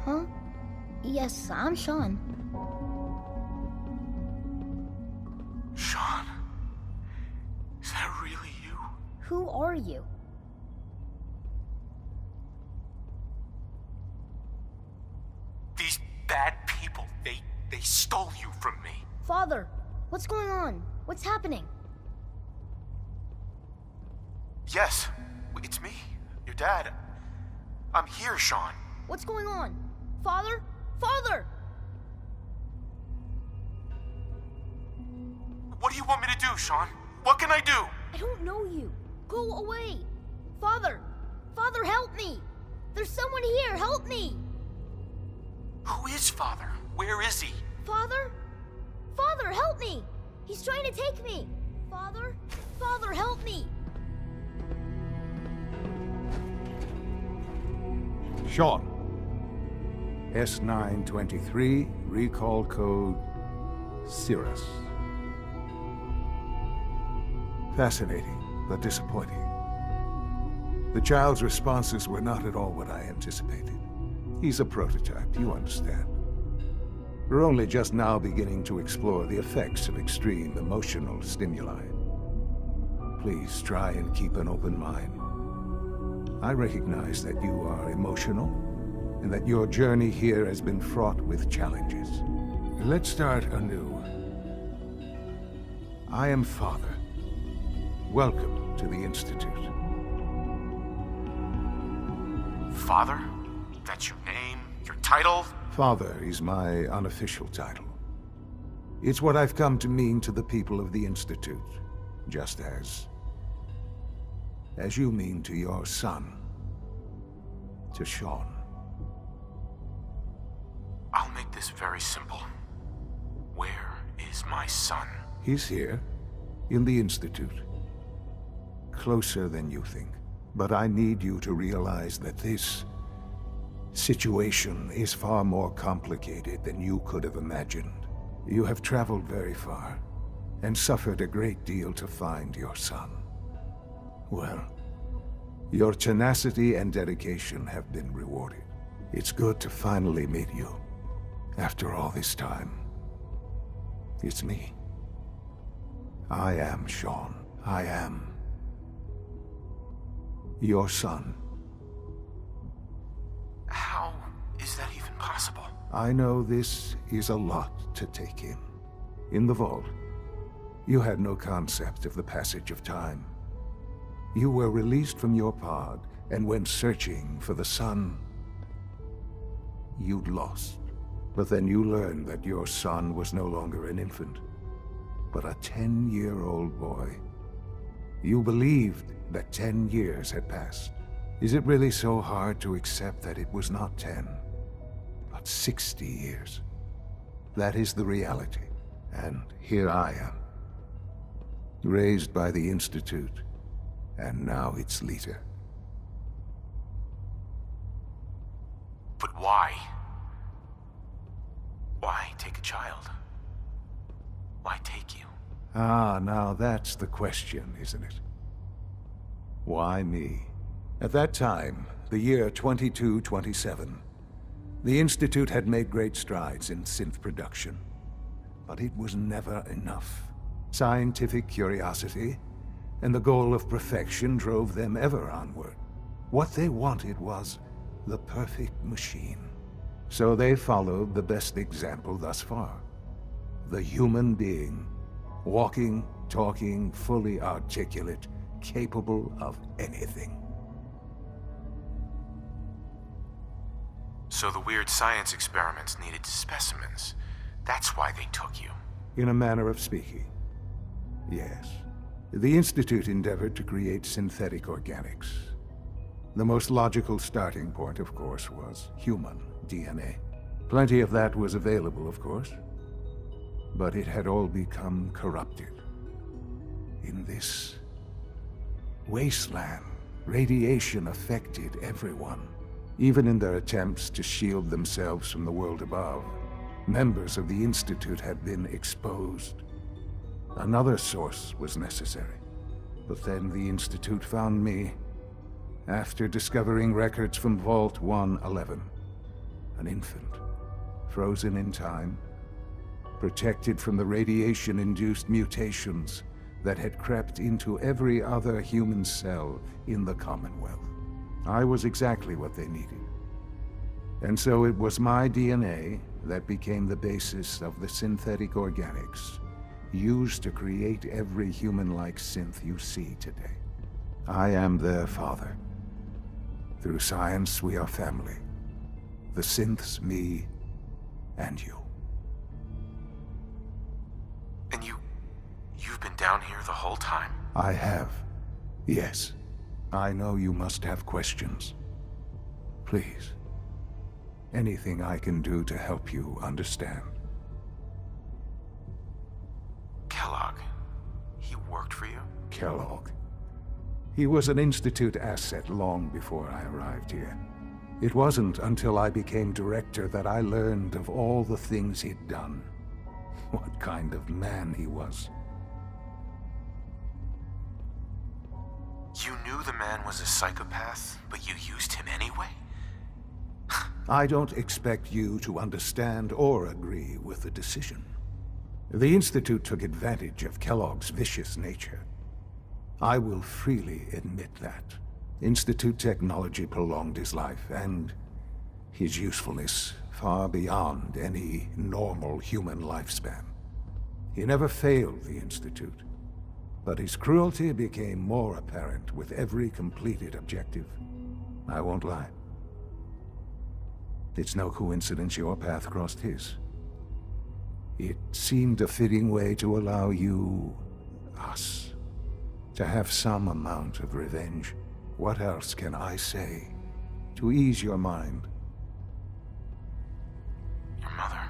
Huh? Yes, I'm Sean. Sean? Is that really you? Who are you? These bad people, they stole you from me. Father, what's going on? What's happening? Yes, it's me, your dad. I'm here, Sean. What's going on? Father? Father! What do you want me to do, Sean? What can I do? I don't know you. Go away. Father! Father, help me! There's someone here, help me! Who is Father? Where is he? Father? Father, help me! He's trying to take me! Father? Father, help me! Sean. S923, recall code Cirrus. Fascinating, but disappointing. The child's responses were not at all what I anticipated. He's a prototype, you understand. We're only just now beginning to explore the effects of extreme emotional stimuli. Please try and keep an open mind. I recognize that you are emotional, and that your journey here has been fraught with challenges. Let's start anew. I am Father. Welcome to the Institute. Father? That's your name? Your title? Father is my unofficial title. It's what I've come to mean to the people of the Institute, just as you mean to your son, to Sean. I'll make this very simple. Where is my son? He's here, in the Institute. Closer than you think. But I need you to realize that this situation is far more complicated than you could have imagined. You have traveled very far, and suffered a great deal to find your son. Well, your tenacity and dedication have been rewarded. It's good to finally meet you, after all this time. It's me. I am Sean. I am your son. How is that even possible? I know this is a lot to take in. In the vault, you had no concept of the passage of time. You were released from your pod, and went searching for the sun you'd lost. But then you learned that your son was no longer an infant, but a 10-year-old boy. You believed that 10 years had passed. Is it really so hard to accept that it was not 10, but 60 years? That is the reality, and here I am. Raised by the Institute, and now its leader. But why? Why take a child? Why take you? Ah, now that's the question, isn't it? Why me? At that time, the year 2227, the Institute had made great strides in synth production. But it was never enough. Scientific curiosity and the goal of perfection drove them ever onward. What they wanted was the perfect machine. So they followed the best example thus far. The human being, walking, talking, fully articulate, capable of anything. So the weird science experiments needed specimens. That's why they took you. In a manner of speaking, yes. The Institute endeavored to create synthetic organics. The most logical starting point, of course, was human DNA. Plenty of that was available, of course. But it had all become corrupted. In this wasteland, radiation affected everyone. Even in their attempts to shield themselves from the world above, members of the Institute had been exposed. Another source was necessary. But then the Institute found me, after discovering records from Vault 111. an infant, frozen in time, protected from the radiation-induced mutations that had crept into every other human cell in the Commonwealth. I was exactly what they needed. And so it was my DNA that became the basis of the synthetic organics used to create every human-like synth you see today. I am their father. Through science, we are family. The synths, me, and you. And you've been down here the whole time? I have. Yes. I know you must have questions. Please. Anything I can do to help you understand. Kellogg. He worked for you? Kellogg. He was an Institute asset long before I arrived here. It wasn't until I became director that I learned of all the things he'd done. What kind of man he was. You knew the man was a psychopath, but you used him anyway? I don't expect you to understand or agree with the decision. The Institute took advantage of Kellogg's vicious nature. I will freely admit that. Institute technology prolonged his life, and his usefulness far beyond any normal human lifespan. He never failed the Institute, but his cruelty became more apparent with every completed objective. I won't lie. It's no coincidence your path crossed his. It seemed a fitting way to allow you, us, to have some amount of revenge. What else can I say to ease your mind? Your mother.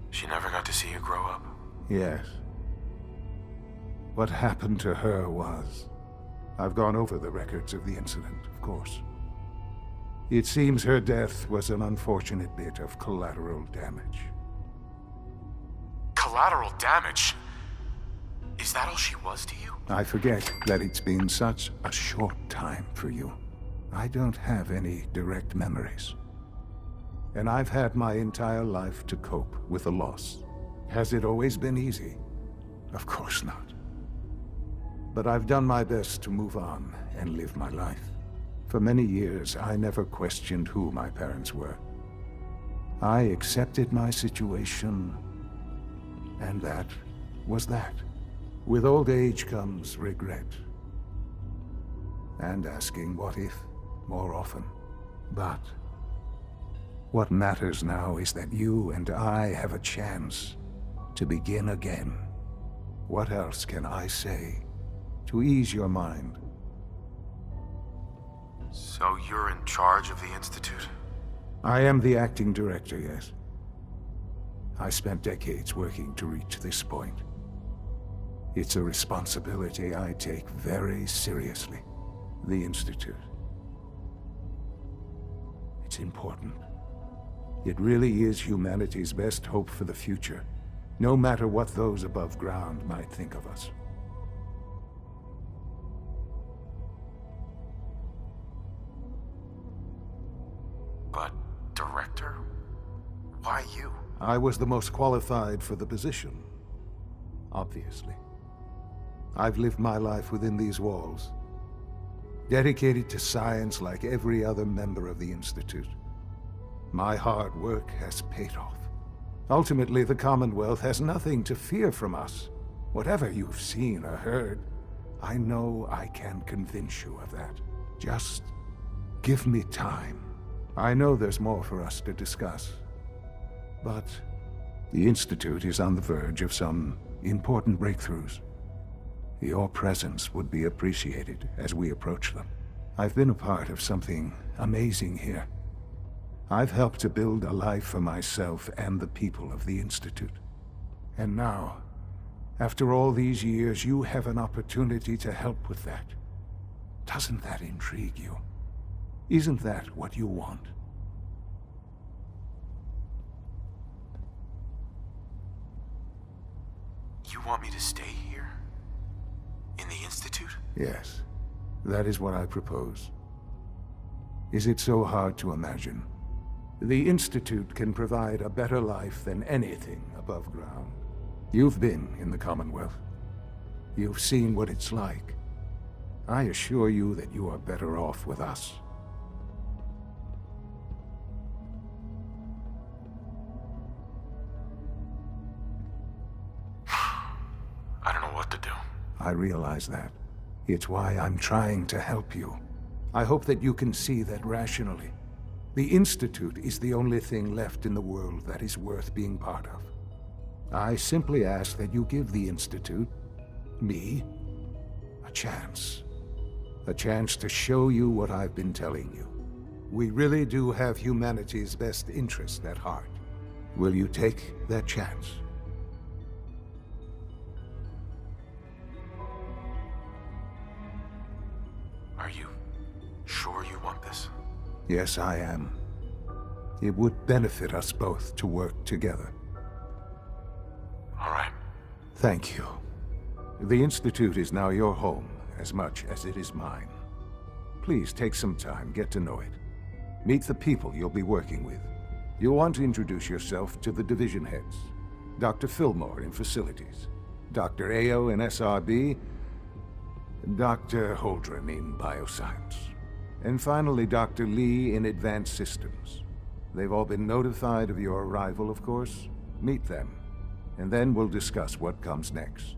She never got to see you grow up. Yes. What happened to her was... I've gone over the records of the incident, of course. It seems her death was an unfortunate bit of collateral damage. Collateral damage? Is that all she was to you? I forget that it's been such a short time for you. I don't have any direct memories. And I've had my entire life to cope with the loss. Has it always been easy? Of course not. But I've done my best to move on and live my life. For many years, I never questioned who my parents were. I accepted my situation, and that was that. With old age comes regret. And asking what if more often. But what matters now is that you and I have a chance to begin again. What else can I say to ease your mind? So you're in charge of the Institute? I am the acting director, yes. I spent decades working to reach this point. It's a responsibility I take very seriously. The Institute. It's important. It really is humanity's best hope for the future, no matter what those above ground might think of us. But, Director? Why you? I was the most qualified for the position. Obviously. I've lived my life within these walls, dedicated to science like every other member of the Institute. My hard work has paid off. Ultimately, the Commonwealth has nothing to fear from us. Whatever you've seen or heard, I know I can convince you of that. Just give me time. I know there's more for us to discuss. But the Institute is on the verge of some important breakthroughs. Your presence would be appreciated as we approach them. I've been a part of something amazing here. I've helped to build a life for myself and the people of the Institute. And now, after all these years, you have an opportunity to help with that. Doesn't that intrigue you? Isn't that what you want? You want me to stay here? In the Institute? Yes, that is what I propose. Is it so hard to imagine? The Institute can provide a better life than anything above ground. You've been in the Commonwealth. You've seen what it's like. I assure you that you are better off with us. I don't know what to do. I realize that. It's why I'm trying to help you. I hope that you can see that rationally. The Institute is the only thing left in the world that is worth being part of. I simply ask that you give the Institute, me, a chance. A chance to show you what I've been telling you. We really do have humanity's best interest at heart. Will you take that chance? Are you sure you want this? Yes, I am. It would benefit us both to work together. All right. Thank you. The Institute is now your home, as much as it is mine. Please take some time, get to know it. Meet the people you'll be working with. You'll want to introduce yourself to the division heads. Dr. Fillmore in Facilities, Dr. Ayo in SRB, Dr. Holdren in Bioscience, and finally Dr. Lee in Advanced Systems. They've all been notified of your arrival, of course. Meet them, and then we'll discuss what comes next.